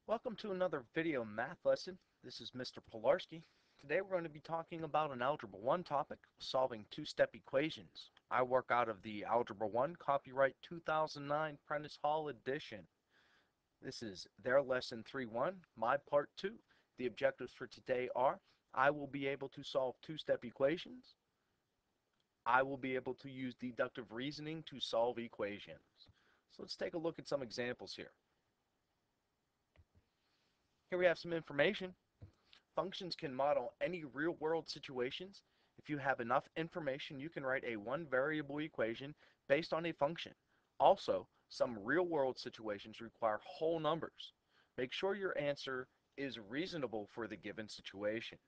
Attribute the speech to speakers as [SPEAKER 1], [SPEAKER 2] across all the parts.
[SPEAKER 1] Welcome to another video math lesson. This is Mr. Polarski. Today we're going to be talking about an Algebra 1 topic, solving two-step equations. I work out of the Algebra 1 copyright 2009 Prentice Hall edition. This is their lesson 3.1, my part 2. The objectives for today are, I will be able to solve two-step equations. I will be able to use deductive reasoning to solve equations. So let's take a look at some examples here. Here we have some information. Functions can model any real-world situations. If you have enough information, you can write a one-variable equation based on a function. Also, some real-world situations require whole numbers. Make sure your answer is reasonable for the given situation.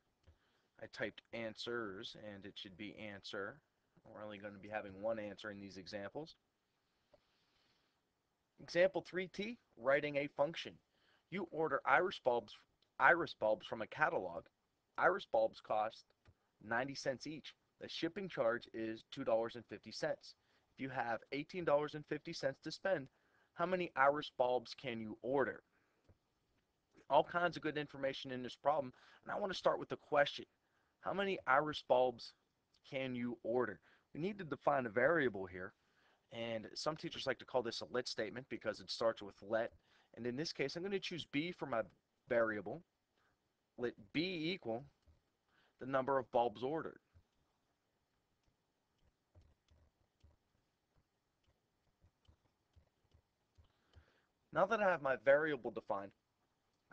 [SPEAKER 1] I typed answers, and it should be answer. We're only going to be having one answer in these examples. Example 3T, writing a function. You order iris bulbs from a catalog. Iris bulbs cost 90 cents each. The shipping charge is $2.50. If you have $18.50 to spend, how many iris bulbs can you order? All kinds of good information in this problem, and I want to start with the question. How many iris bulbs can you order? We need to define a variable here, and some teachers like to call this a let statement because it starts with let. And in this case, I'm going to choose B for my variable. Let B equal the number of bulbs ordered. Now that I have my variable defined,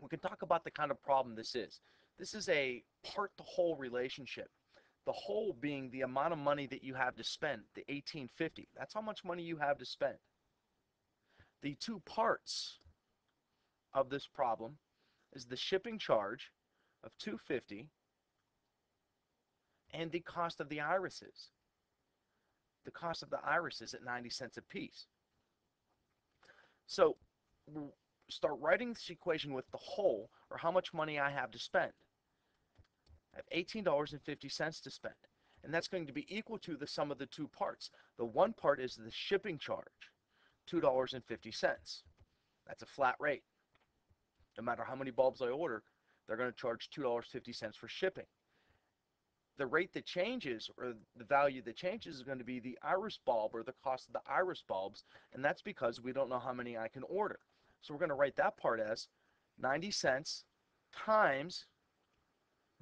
[SPEAKER 1] we can talk about the kind of problem this is. This is a part-to-whole relationship. The whole being the amount of money that you have to spend, the $18.50. That's how much money you have to spend. The two parts of this problem is the shipping charge of $2.50 and the cost of the irises. The cost of the irises at 90 cents a piece. So we'll start writing this equation with the whole, or how much money I have to spend. I have $18.50 to spend, and that's going to be equal to the sum of the two parts. The one part is the shipping charge, $2.50. That's a flat rate. No matter how many bulbs I order, they're going to charge $2.50 for shipping. The rate that changes, or the value that changes, is going to be the iris bulb, or the cost of the iris bulbs, and that's because we don't know how many I can order. So we're going to write that part as 90 cents times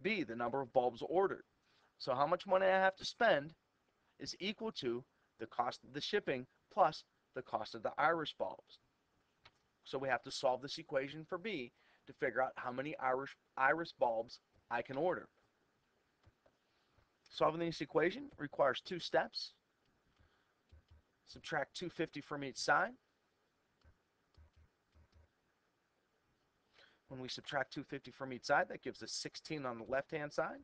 [SPEAKER 1] B, the number of bulbs ordered. So how much money I have to spend is equal to the cost of the shipping plus the cost of the iris bulbs. So we have to solve this equation for B to figure out how many iris bulbs I can order. Solving this equation requires two steps. Subtract 250 from each side. When we subtract 250 from each side, that gives us 16 on the left-hand side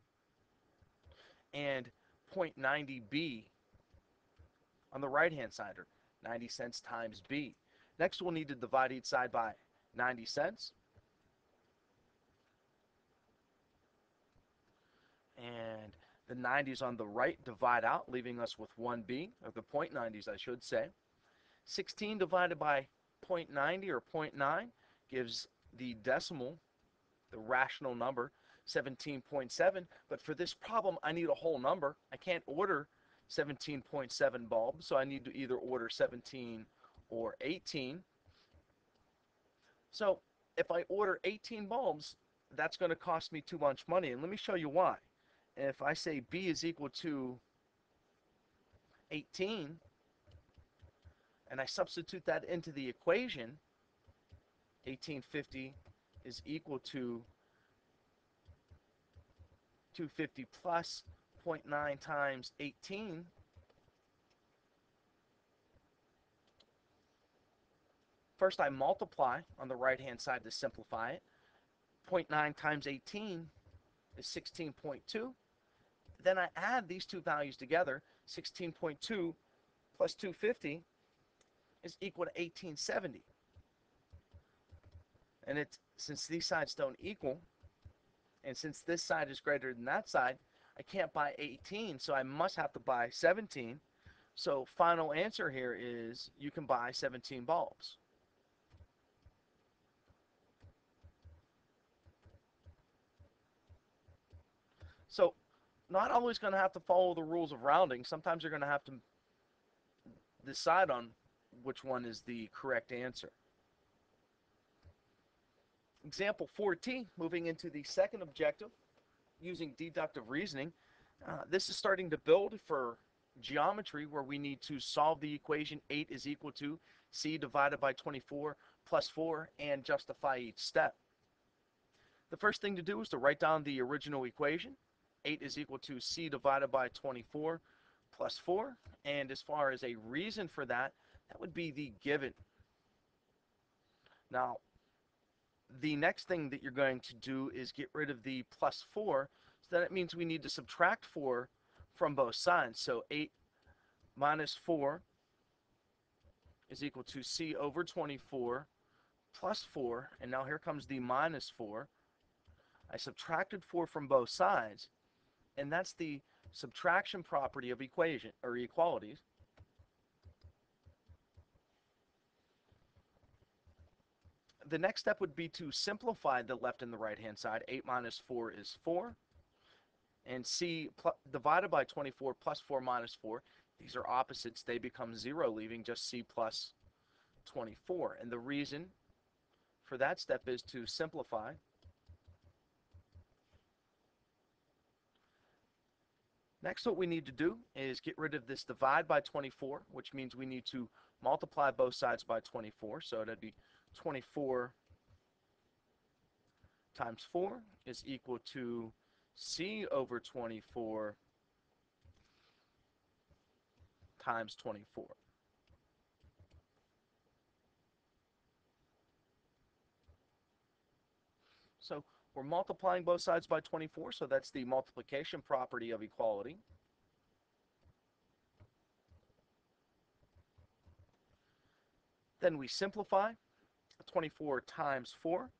[SPEAKER 1] and 0.90b on the right-hand side, or 90 cents times b. Next, we'll need to divide each side by 90 cents. And the 90s on the right divide out, leaving us with 1b, or the 0.90s, I should say. 16 divided by 0.90, or 0.9, gives the decimal, the rational number, 17.7. But for this problem, I need a whole number. I can't order 17.7 bulbs, so I need to either order 17 or 18. So if I order 18 bulbs, that's going to cost me too much money. And let me show you why. If I say B is equal to 18, and I substitute that into the equation, 1850 is equal to 250 plus 0.9 times 18. First, I multiply on the right-hand side to simplify it. 0.9 times 18 is 16.2. Then I add these two values together. 16.2 plus 250 is equal to 1870. And since these sides don't equal, and since this side is greater than that side, I can't buy 18, so I must have to buy 17. So final answer here is you can buy 17 bulbs. So not always going to have to follow the rules of rounding. Sometimes you're going to have to decide on which one is the correct answer. Example 14, moving into the second objective, using deductive reasoning. This is starting to build for geometry where we need to solve the equation 8 is equal to c divided by 24 plus 4 and justify each step. The first thing to do is to write down the original equation. 8 is equal to c divided by 24 plus 4. And as far as a reason for that, that would be the given. Now, the next thing that you're going to do is get rid of the plus 4. So that means we need to subtract 4 from both sides. So 8 minus 4 is equal to c over 24 plus 4. And now here comes the minus 4. I subtracted 4 from both sides. And that's the subtraction property of equation or equalities. The next step would be to simplify the left and the right hand side. 8 minus 4 is 4. And c divided by 24 plus 4 minus 4. These are opposites. They become 0, leaving just c plus 24. And the reason for that step is to simplify. Next, what we need to do is get rid of this divide by 24, which means we need to multiply both sides by 24. So that'd be 24 times 4 is equal to c over 24 times 24. So we're multiplying both sides by 24, so that's the multiplication property of equality. Then we simplify. 24 times 4.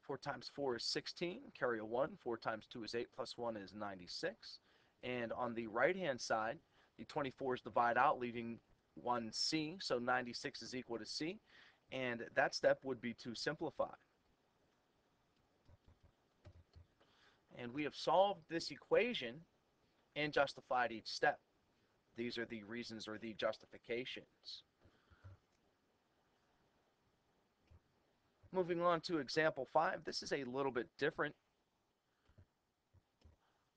[SPEAKER 1] 4 times 4 is 16. Carry a 1. 4 times 2 is 8. Plus 1 is 96. And on the right-hand side, the 24s divide out, leaving 1c. So 96 is equal to c. And that step would be to simplify. And we have solved this equation and justified each step. These are the reasons or the justifications. Moving on to example 5, this is a little bit different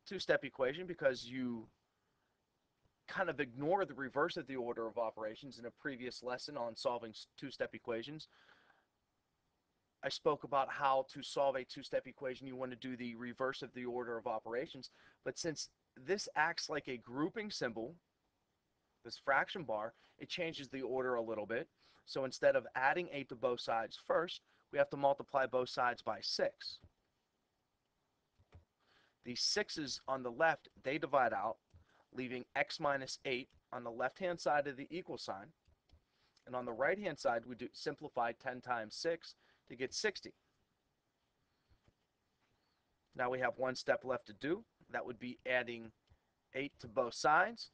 [SPEAKER 1] two-step equation because you kind of ignore the reverse of the order of operations in a previous lesson on solving two-step equations. I spoke about how to solve a two-step equation. You want to do the reverse of the order of operations. But since this acts like a grouping symbol, this fraction bar, it changes the order a little bit. So instead of adding 8 to both sides first, we have to multiply both sides by 6. The 6's on the left, they divide out, leaving x minus 8 on the left-hand side of the equal sign. And on the right-hand side, we do simplify 10 times 6 to get 60. Now we have one step left to do. That would be adding 8 to both sides.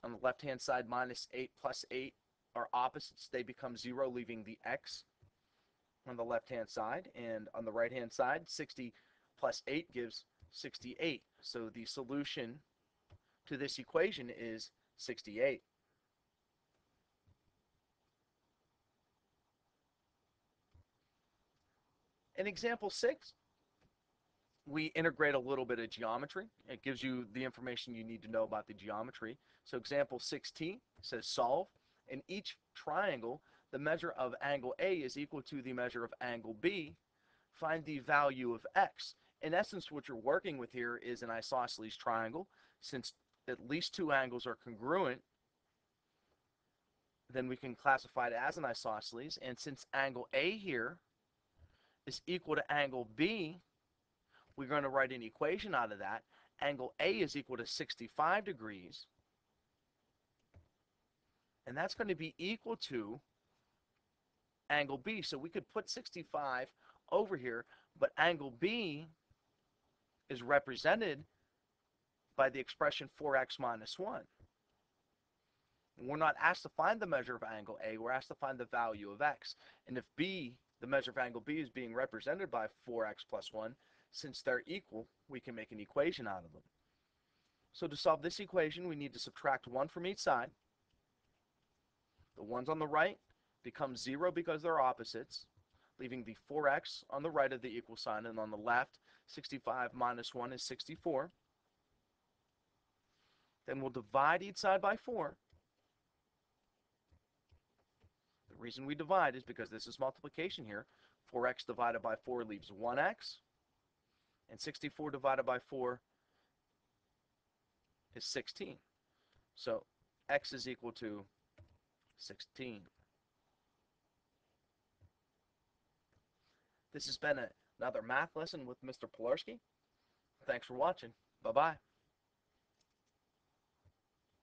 [SPEAKER 1] On the left-hand side, minus 8 plus 8 are opposites. They become 0, leaving the x on the left-hand side. And on the right-hand side, 60 plus 8 gives 68. So the solution to this equation is 68. In example 6, we integrate a little bit of geometry. It gives you the information you need to know about the geometry. So example 16 says solve. In each triangle, the measure of angle A is equal to the measure of angle B. Find the value of x. In essence, what you're working with here is an isosceles triangle. Since at least two angles are congruent, then we can classify it as an isosceles. And since angle A here is equal to angle B, we're going to write an equation out of that. Angle A is equal to 65 degrees. And that's going to be equal to angle B. So we could put 65 over here, but angle B is represented by the expression 4x minus 1. We're not asked to find the measure of angle A. We're asked to find the value of x. And if B, the measure of angle B is being represented by 4x plus 1. Since they're equal, we can make an equation out of them. So to solve this equation, we need to subtract 1 from each side. The ones on the right become 0 because they're opposites, leaving the 4x on the right of the equal sign, and on the left, 65 minus 1 is 64. Then we'll divide each side by 4. The reason we divide is because this is multiplication here. 4x divided by 4 leaves 1x, and 64 divided by 4 is 16. So x is equal to 16. This has been another math lesson with Mr. Pilarski. Thanks for watching. Bye-bye.